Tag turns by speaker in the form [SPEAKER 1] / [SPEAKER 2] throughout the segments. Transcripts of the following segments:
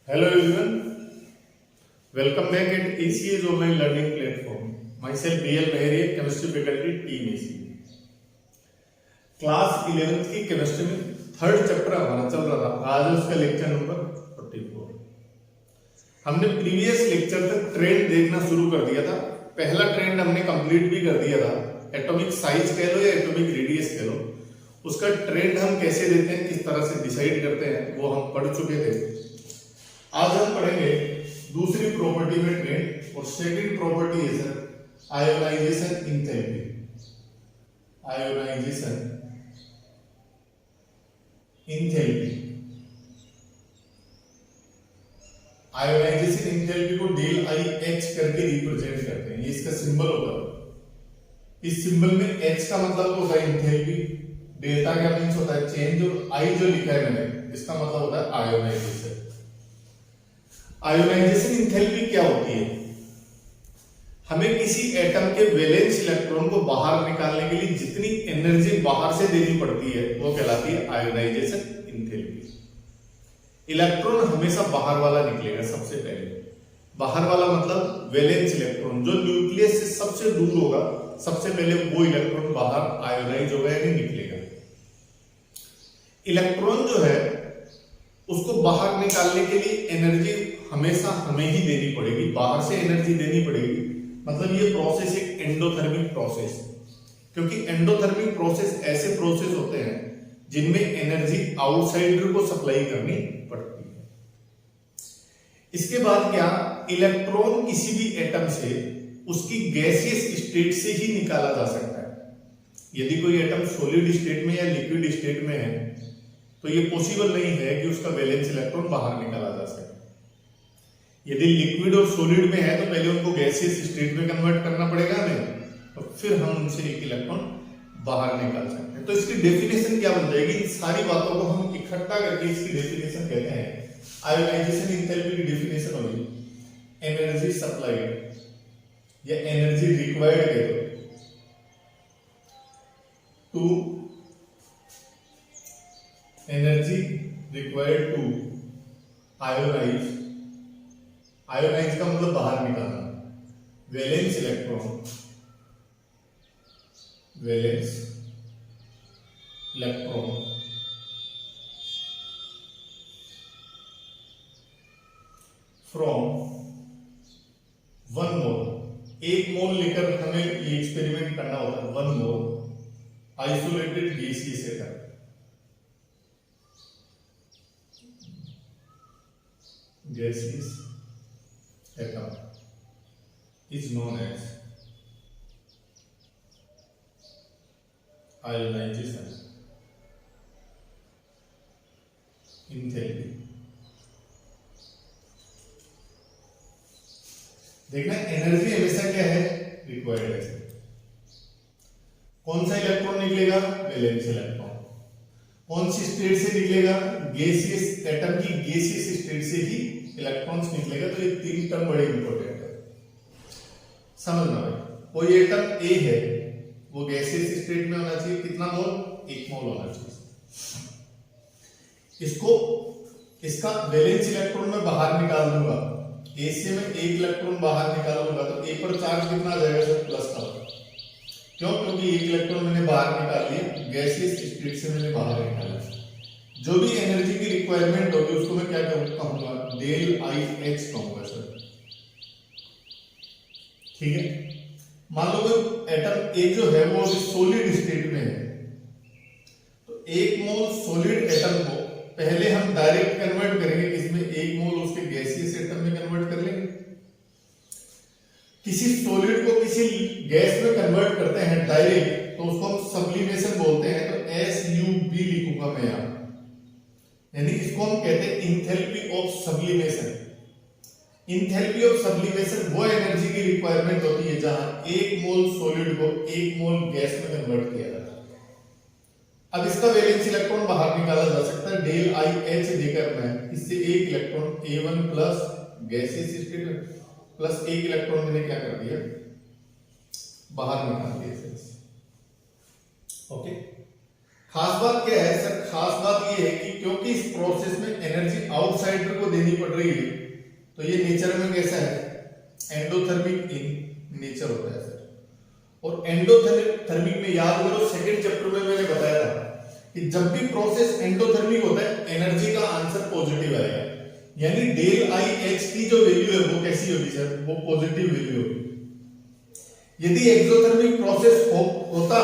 [SPEAKER 1] Hello everyone, welcome back at ACA's online learning platform. Myself BL Meheria, chemistry faculty team ACA. Class 11th की chemistry में third chapter हमारा चल रहा था। आज उसका लेक्चर नंबर 44। हमने प्रीवियस लेक्चर तक ट्रेंड देखना शुरू कर दिया था। पहला ट्रेंड हमने कंप्लीट भी कर दिया था। एटॉमिक साइज कह लो या एटॉमिक रेडियस कह लो, उसका ट्रेंड हम कैसे देते हैं, किस तरह से डिसाइड करते हैं, वो हम पढ़ चुके थे। आज हम पढ़ेंगे दूसरी प्रॉपर्टी में ट्रेंड, और सेकंड प्रॉपर्टी है sir ionisation enthalpy. Ionisation enthalpy, ionisation enthalpy को डेल आई एच करके रिप्रेजेंट करते हैं। ये इसका सिंबल होगा। इस सिंबल में एच का मतलब होता है एंथैल्पी, डेल्टा का मींस होता है चेंज, और आई जो लिखा है मैंने इसका मतलब होता है आयोनाइजेशन। आयोनाइजेशन एंथैल्पी क्या होती है? हमें किसी एटम के वैलेंस इलेक्ट्रॉन को बाहर निकालने के लिए जितनी एनर्जी बाहर से देनी पड़ती है वो कहलाती है आयोनाइजेशन एंथैल्पी। इलेक्ट्रॉन हमेशा बाहर वाला निकलेगा। सबसे पहले बाहर वाला मतलब वैलेंस इलेक्ट्रॉन जो न्यूक्लियस से सबसे दूर होगा, सबसे पहले वो इलेक्ट्रॉन बाहर आयोनाइज होगा यानी निकलेगा। इलेक्ट्रॉन जो है उसको बाहर निकालने के लिए एनर्जी हमेशा हमें ही देनी पड़ेगी, बाहर से एनर्जी देनी पड़ेगी। मतलब ये प्रोसेस एक एंडोथर्मिक प्रोसेस, क्योंकि एंडोथर्मिक प्रोसेस ऐसे प्रोसेस होते हैं जिनमें एनर्जी आउटसाइडर को सप्लाई करनी पड़ती है। इसके बाद क्या, इलेक्ट्रॉन किसी भी एटम से उसकी गैसियस स्टेट से ही निकाला जा सकता है। यदि कोई एटम सॉलिड स्टेट में या लिक्विड स्टेट में है तो ये पॉसिबल नहीं है कि उसका वैलेंस इलेक्ट्रॉन बाहर निकाला जा सके। यदि लिक्विड और सॉलिड में है तो पहले उनको गैसियस स्टेट में कन्वर्ट करना पड़ेगा हमें, और फिर हम उनसे एक इलेक्ट्रॉन बाहर निकाल सकते हैं। तो इसकी डेफिनेशन क्या बन जाएगी? इन सारी बातों को हम इकट्ठा करके इसकी डेफिनेशन कहते हैं। आयोनाइजेशन एंथैल्पी की डेफिनेशन होगी एनर्जी सप्लाइड या एनर्जी रिक्वायर्ड कह दो to energy required to ionize. Ionize का मतलब बाहर निकालना। Valence electron, valence electron from 1 mole. 1 mole लेकर हमें ये एक्सपेरिमेंट करना होता है। 1 mole isolated gaseous atom, gaseous atom is known as ionization enthalpy। देखना एनर्जी हमेशा क्या है? रिक्वायर्ड है। कौन सा इलेक्ट्रॉन निकलेगा? Valence electron. कौन सी स्टेट से निकलेगा? गैसियस एटम की गैसियस स्टेट से ही इलेक्ट्रॉन्स निकलेगा। तो ये 3 टर्म बड़े इंपॉर्टेंट है, समझना भाई। कोई एटम ए है वो गैसियस स्टेट में होना चाहिए, कितना मोल? 1 मोल होना चाहिए। इसको इसका वैलेंस इलेक्ट्रॉन में बाहर निकाल दूंगा। ए से मैं 1 इलेक्ट्रॉन बाहर निकालूंगा तो ए पर चार्ज कितना आ जाएगा सर? प्लस का। क्यों? क्योंकि 1 इलेक्ट्रॉन मैंने बाहर निकाल लिया, गैसियस स्टेट से मैंने बाहर निकाला। जो भी एनर्जी की रिक्वायरमेंट होगी उसको मैं क्या कहूंगा? डेल आई एच कहूंगा सर। ठीक है। मान लो कोई एटम ए जो है वो अभी सॉलिड स्टेट में है, तो 1 मोल सॉलिड एटम को पहले हम डायरेक्ट कन्वर्ट करेंगे किसमें? 1 मोल उसके गैसियस एटम में कन्वर्ट कर लेंगे। किसी सॉलिड को किसी गैस में कन्वर्ट करते हैं डायरेक्ट, तो उसको हम सब्लिमेशन बोलते हैं। तो SUB लिखूंगा मैं यहां, यानी इसको हम कहते हैं enthalpy of sublimation. Enthalpy of sublimation वो एनर्जी की रिक्वायरमेंट होती है जहां 1 मोल सॉलिड को 1 मोल गैस में कन्वर्ट किया जाता है। अब इसका वैलेंस इलेक्ट्रॉन बाहर निकाला जा सकता है डेल आई एच देकर। मैं इससे 1 electron A1 plus gaseous state plus 1 electron मैंने क्या कर दिया? बाहर निकाल दिया। ओके, खास बात क्या है सर? खास बात ये है कि क्योंकि इस प्रोसेस में एनर्जी आउटसाइडर को देनी पड़ रही है, तो ये नेचर में कैसा है, एंडोथर्मिक इन नेचर होता है सर। और एंडोथर्मिक में याद करो सेकंड चैप्टर में मैंने बताया था कि जब भी प्रोसेस एंडोथर्मिक होता है एनर्जी का आंसर पॉजिटिव आएगा, यानी डेल आई एच की जो वैल्यू है वो कैसी होगी सर, वो पॉजिटिव वैल्यू होगी। यदि एक्सोथर्मिक प्रोसेस होता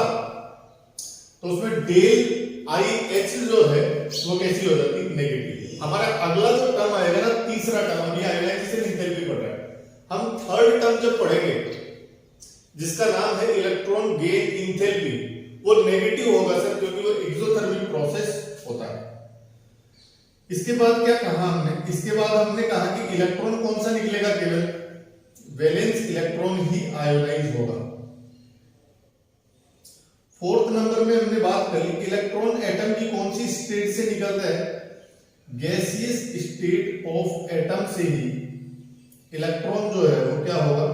[SPEAKER 1] तो उसमें डेल आई एच जो है वो कैसी हो जाती, नेगेटिव। हमारा अगला जो टर्म आएगा ना, तीसरा टर्म अभी आएगा जिसे एंथैल्पी पढ़ रहा है, हम थर्ड टर्म जब पढ़ेंगे जिसका नाम है इलेक्ट्रॉन गेन एंथैल्पी, वो नेगेटिव होगा सर, क्योंकि वो एक्सोथर्मिक प्रोसेस होता है। इसके बाद क्या कहा हमने, इसके बाद हमने कहा कि इलेक्ट्रॉन कौन सा निकलेगा, केवल वैलेंस इलेक्ट्रॉन ही आयोनाइज होगा। फोर्थ नंबर में हमने बात करी इलेक्ट्रॉन एटम की कौन सी स्टेट से निकलता है, गैसियस स्टेट ऑफ एटम से ही इलेक्ट्रॉन जो है वो क्या होगा,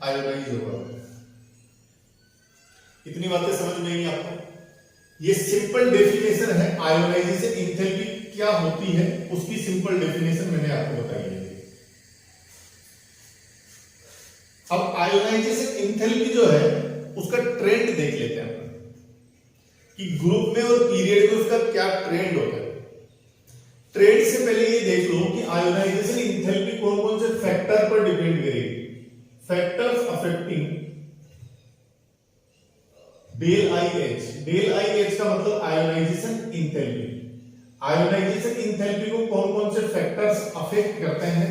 [SPEAKER 1] आयोनाइज होगा। इतनी बातें समझ में आई आपको? ये सिंपल डेफिनेशन है आयोनाइजेशन एंथैल्पी क्या होती है, उसकी सिंपल डेफिनेशन मैंने आपको बताई है। अब आयोनाइजेशन एंथैल्पी जो है उसका ट्रेंड देख लेते हैं कि ग्रुप में और पीरियड में उसका क्या ट्रेंड होता है। ट्रेंड से पहले ये देख लो कि आयोनाइजेशन एंथैल्पी कौन कौन से फैक्टर पर डिपेंड करेगी। Factors affecting del I H का मतलब आयोनाइजेशन एंथैल्पी। आयोनाइजेशन एंथैल्पी को कौन कौन से फैक्टर्स अफेक्ट करते हैं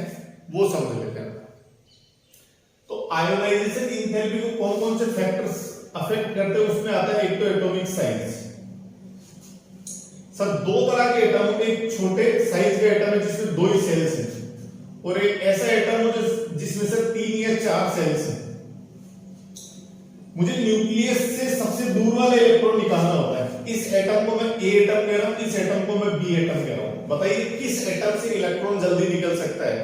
[SPEAKER 1] वो समझ लेते हैं। तो आयोनाइजेशन एंथैल्पी को कौन कौन से फैक्टर्स अफेक्ट करते हैं, उसमें आता है एक तो एटॉमिक साइज। सर दो तरह के एटम होते हैं, एक छोटे साइज का एटम है जिसमें 2 ही सेल्स हैं, और एक ऐसा एटम है जिसमें से 3 या 4 सेल्स हैं। मुझे न्यूक्लियस से सबसे दूर वाला इलेक्ट्रॉन निकालना होता है। इस एटम को मैं ए एटम कह रहा हूं, इस एटम को मैं बी एटम कह रहा हूं। बताइए किस एटम से इलेक्ट्रॉन जल्दी निकल सकता है?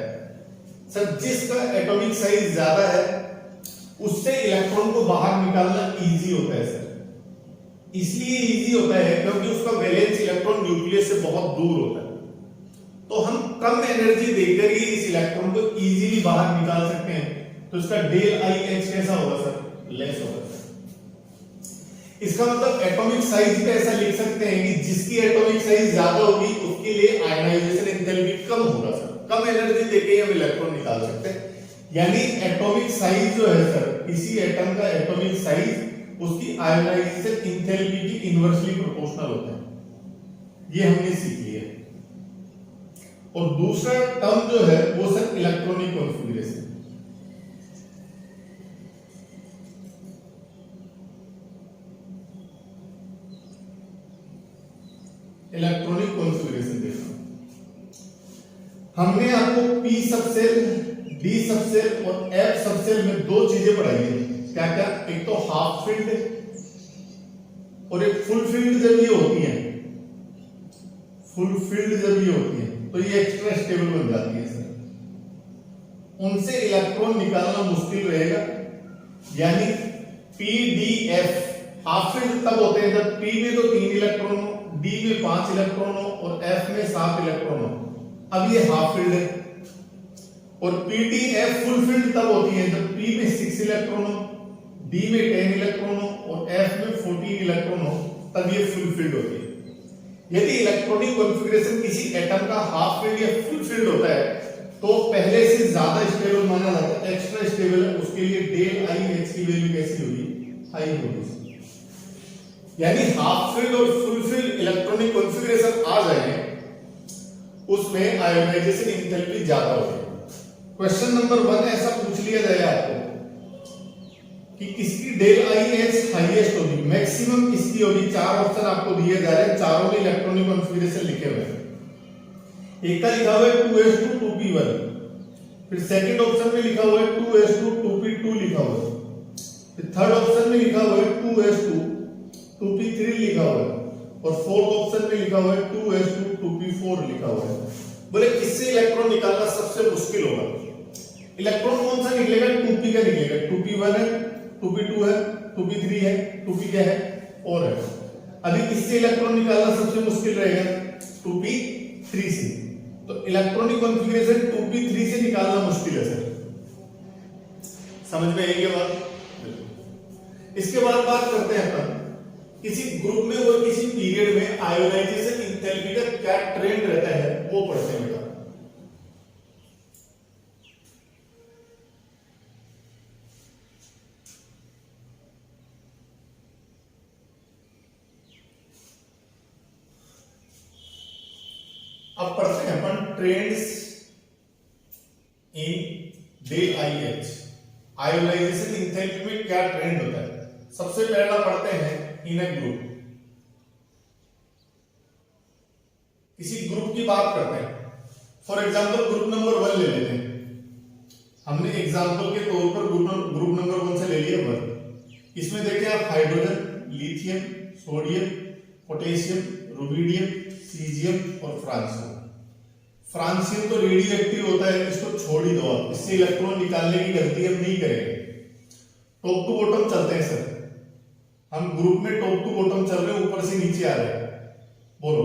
[SPEAKER 1] सर जिसका एटॉमिक साइज ज्यादा है उससे इलेक्ट्रॉन को बाहर निकालना इजी होता है सर। इसलिए इजी होता है क्योंकि उसका वैलेंस इलेक्ट्रॉन न्यूक्लियस से बहुत दूर होता है। तो हम कम एनर्जी देकर ही इस इलेक्ट्रॉन को इजीली बाहर निकाल सकते हैं। तो इसका डेल आई एच कैसा होगा सर? लेस होगा। इसका मतलब एटॉमिक साइज पे ऐसा लिख सकते हैं कि जिसकी एटॉमिक साइज ज्यादा होगी उसके लिए आयोनाइजेशन एंथैल्पी कम होगा सर। कम एनर्जी देके हम इलेक्ट्रॉन निकाल सकते हैं। यानी एटॉमिक साइज जो है सर, किसी एटम का एटॉमिक साइज उसकी आयोनाइजेशन एंथैल्पी की इनवर्सली प्रोपोर्शनल होता है। ये हमने सीख लिया। और दूसरा टर्म जो है वो sir electronic configuration. Electronic configuration देखो, हमने आपको पी सबसेल, डी सबसेल और एफ सबसेल में 2 चीजें पढ़ाई है। क्या क्या? एक तो हाफ फील्ड और एक फुल फील्ड। जब ये होती है फुल फील्ड, जब ये होती है तो ये एक्स्ट्रा स्टेबल बन जाती है सर। उनसे इलेक्ट्रॉन निकालना मुश्किल रहेगा। यानी P D F half field तब होते हैं जब पी में तो 3 इलेक्ट्रॉन हो, डी में 5 इलेक्ट्रॉन हो और एफ में 7 इलेक्ट्रॉन हो। अब ये हाफ फील्ड है। और पीडीएफ फुल फील्ड तब होती है जब पी में 6 इलेक्ट्रॉन हो, डी में 10 इलेक्ट्रॉन हो और एफ में 14 इलेक्ट्रॉन हो, तब ये फुल फील्ड होती है। यदि इलेक्ट्रॉनिक कॉन्फ़िगरेशन किसी एटम का हाफ फील्ड या फुल फील्ड होता है तो पहले से ज्यादा स्टेबल माना जाता है, एक्स्ट्रा स्टेबल है। उसके लिए डेल आई एच की वैल्यू कैसी होगी? हाई होगी। यानी हाफ फील्ड और फुल फील्ड इलेक्ट्रॉनिक कॉन्फ़िगरेशन आ जाए उसमें आयोनाइजेशन एंथैल्पी ज्यादा होगी। क्वेश्चन नंबर 1 ऐसा पूछ लिया जाए आपको कि किसकी डेल आई एच हाईएस्ट होगी, मैक्सिमम किसकी होगी। 4 ऑप्शन आपको दिए जा रहे हैं, चारों में इलेक्ट्रॉनिक कॉन्फ़िगरेशन लिखे हुए हैं। एक का लिखा हुआ है 2s2 2p1, फिर सेकंड ऑप्शन में लिखा हुआ है 2s2 2p2 लिखा हुआ है, फिर थर्ड ऑप्शन में लिखा हुआ है 2s2 2p3 लिखा हुआ है और फोर्थ ऑप्शन में लिखा हुआ है 2s2 2p4 लिखा हुआ है। बोले किससे इलेक्ट्रॉन निकालना सबसे मुश्किल होगा? इलेक्ट्रॉन कौन सा निकलेगा? 2p का निकलेगा। 2p1 है, 2p2 है, 2p3 है, 2p क्या है और है। अभी किससे इलेक्ट्रॉन निकालना सबसे मुश्किल रहेगा? 2p3 से। तो इलेक्ट्रॉनिक कॉन्फ़िगरेशन 2p3 से निकालना मुश्किल है सर। समझ में आएगी बात? इसके बाद बात करते हैं अपन किसी ग्रुप में और किसी पीरियड में आयोनाइजेशन एंथैल्पी का क्या ट्रेंड रहता है वो पढ़ते हैं बेटा। अब पढ़ते हैं अपन trends in del IH। Ionization enthalpy में क्या ट्रेंड होता है? सबसे पहला पढ़ते हैं इन ए ग्रुप। किसी ग्रुप की बात करते हैं, फॉर एग्जांपल ग्रुप नंबर 1 ले लेते हैं। हमने एग्जांपल के तौर पर ग्रुप नंबर 1 से ले लिया 1। इसमें देखें आप hydrogen, lithium, sodium, potassium, rubidium, caesium और फ्रांसियम। फ्रांसियम तो रेडियो एक्टिव होता है, इसको छोड़ ही दो आप, इससे इलेक्ट्रॉन निकालने की गलती हम नहीं करेंगे। टॉप टू बॉटम चलते हैं सर, हम ग्रुप में टॉप टू बॉटम चल रहे हैं, ऊपर से नीचे आ रहे हैं। बोलो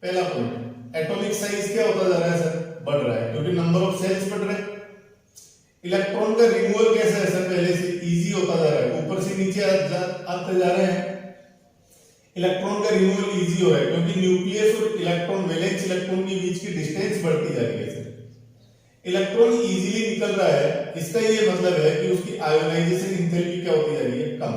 [SPEAKER 1] पहला पॉइंट, एटॉमिक साइज क्या होता जा रहा है सर? बढ़ रहा है, क्योंकि नंबर ऑफ सेल्स बढ़ रहे हैं। इलेक्ट्रॉन का रिमूवल कैसा है सर? पहले से इजी होता जा रहा है, ऊपर से नीचे आते जा रहे हैं। इलेक्ट्रॉन का रिमूवल इजी हो रहा है क्योंकि न्यूक्लियस और इलेक्ट्रॉन, वैलेंस इलेक्ट्रॉन के बीच की डिस्टेंस बढ़ती जा रही है सर। इलेक्ट्रॉन इजीली निकल रहा है, इसका ये मतलब है कि उसकी आयोनाइजेशन एंथैल्पी क्या होती जा रही है? कम।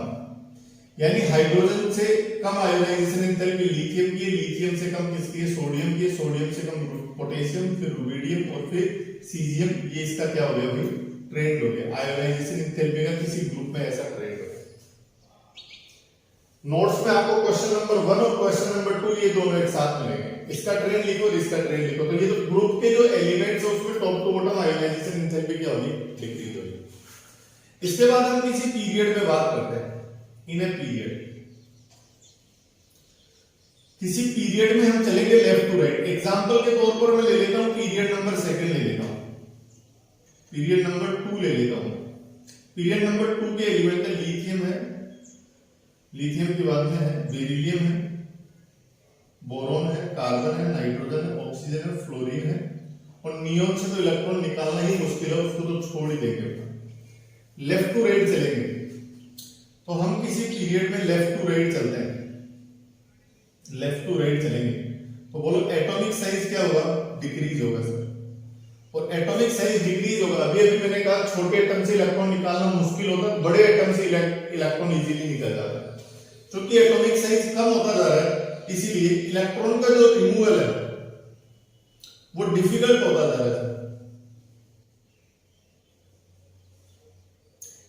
[SPEAKER 1] यानी हाइड्रोजन से कम आयोनाइजेशन एंथैल्पी लिथियम की, लिथियम से कम किसकी है? सोडियम की, सोडियम से कम पोटेशियम, फिर रुबिडियम और फिर सीजियम। ये इसका क्या हो गया भाई? ट्रेंड हो गया। आयोनाइजेशन एंथैल्पी का किसी ग्रुप में ऐसा ट्रेंड हो गया। नोट्स में आपको क्वेश्चन नंबर 1 और क्वेश्चन नंबर 2 ये दोनों एक साथ मिलेंगे। इसका ट्रेंड लिखो और इसका ट्रेंड लिखो, तो ये तो ग्रुप के जो एलिमेंट्स है उसमें top to bottom ionization enthalpy क्या होगी? डिक्रीज होगी। इसके बाद हम किसी पीरियड में बात करते हैं, इन ए पीरियड। किसी पीरियड में हम चलेंगे लेफ्ट टू राइट। एग्जांपल के तौर पर मैं ले लेता हूं पीरियड नंबर 2 ले लेता हूं, पीरियड नंबर 2 ले लेता हूं। पीरियड नंबर 2 के एलिमेंट है लिथियम है, लिथियम के बाद में है बेरिलियम है, बोरॉन है, कार्बन है, नाइट्रोजन है, ऑक्सीजन है, फ्लोरीन है। और नियोन से तो इलेक्ट्रॉन निकालना ही मुश्किल है, उसको तो छोड़ ही देंगे। लेफ्ट टू राइट चलेंगे, तो हम किसी पीरियड में लेफ्ट टू राइट चलते हैं, लेफ्ट टू राइट चलेंगे तो बोलो एटॉमिक साइज क्या होगा? डिक्रीज होगा सर। और एटॉमिक साइज डिक्रीज होगा, अभी अभी मैंने कहा छोटे एटम से इलेक्ट्रॉन निकालना मुश्किल होता है, बड़े एटम से इलेक्ट्रॉन इजीली निकल जाता है। क्योंकि एटॉमिक साइज कम होता जा रहा है, इसीलिए इलेक्ट्रॉन का जो रिमूवल है वो डिफिकल्ट होता जा रहा है।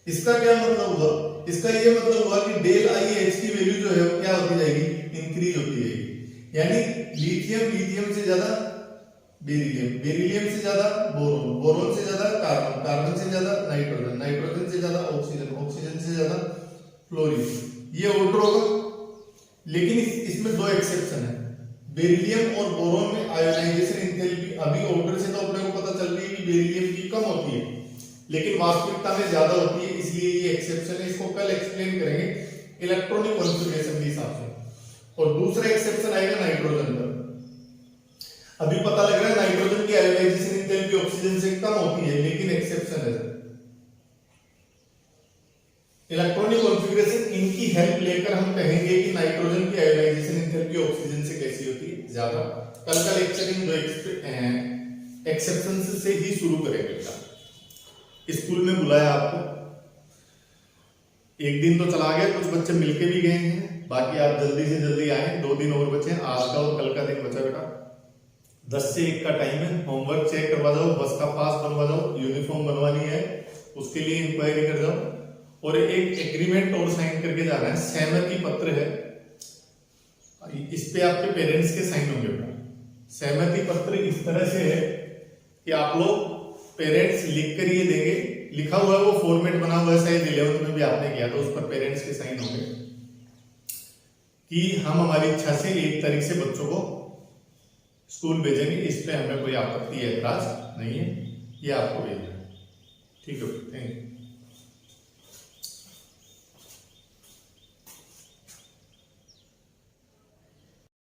[SPEAKER 1] इसका क्या मतलब हुआ? इसका ये मतलब हुआ कि डेल IH की वैल्यू जो है वो क्या होती जाएगी? इंक्रीज होती जाएगी। यानी लिथियम, लिथियम से ज्यादा बेरिलियम, बेरिलियम से ज्यादा बोरोन, बोरोन से ज्यादा कार्बन, कार्बन से ज्यादा नाइट्रोजन, नाइट्रोजन से ज्यादा ऑक्सीजन, ऑक्सीजन से ज्यादा फ्लोरीन। ये ऑर्डर होगा। लेकिन इसमें 2 एक्सेप्शन है। बेरिलियम और बोरोन में आयोनाइजेशन एंथैल्पी अभी ऑर्डर से तो अपने को पता चल रही है कि बेरिलियम की कम होती है, लेकिन वास्तविकता में ज्यादा होती है, इसलिए ये एक्सेप्शन है। इसको कल एक्सप्लेन करेंगे इलेक्ट्रॉनिक कॉन्फ़िगरेशन के हिसाब से। और दूसरा एक्सेप्शन आएगा नाइट्रोजन पर। अभी पता लग रहा है नाइट्रोजन की आयोनाइजेशन एंथैल्पी ऑक्सीजन से कम होती है, लेकिन एक्सेप्शन है। इलेक्ट्रॉनिक कॉन्फ़िगरेशन इनकी हेल्प लेकर हम कहेंगे कि नाइट्रोजन की आयोनाइजेशन एंथैल्पी ऑक्सीजन से कैसी होती है? ज्यादा। कल का लेक्चर इन 2 एक्सेप्शन से ही शुरू करेंगे। स्कूल में बुलाया आपको, एक दिन तो चला गया, कुछ बच्चे मिलके भी गए हैं, बाकी आप जल्दी से जल्दी आए। 2 दिन और बचे, आज का और कल का दिन बचा बेटा। 10 से 1 का टाइम है, होमवर्क चेक करवा जाओ, बस का पास बनवा जाओ, यूनिफॉर्म बनवानी है उसके लिए इंक्वायरी कर जाओ, और एक एग्रीमेंट और साइन करके जाना है, सहमति पत्र है, इस पे आपके पेरेंट्स के साइन होंगे बेटा। सहमति पत्र इस तरह से है कि आप लोग पेरेंट्स लिख कर ये देंगे, लिखा हुआ है, वो फॉर्मेट बना हुआ है, शायद 11th में भी आपने किया था, उस पर पेरेंट्स के साइन होंगे कि हम हमारी इच्छा से 1 तारीख से बच्चों को स्कूल भेजेंगे, इस पे हमें कोई आपत्ति ऐतराज नहीं है, ये आपको भेजना है। ठीक है, थैंक यू।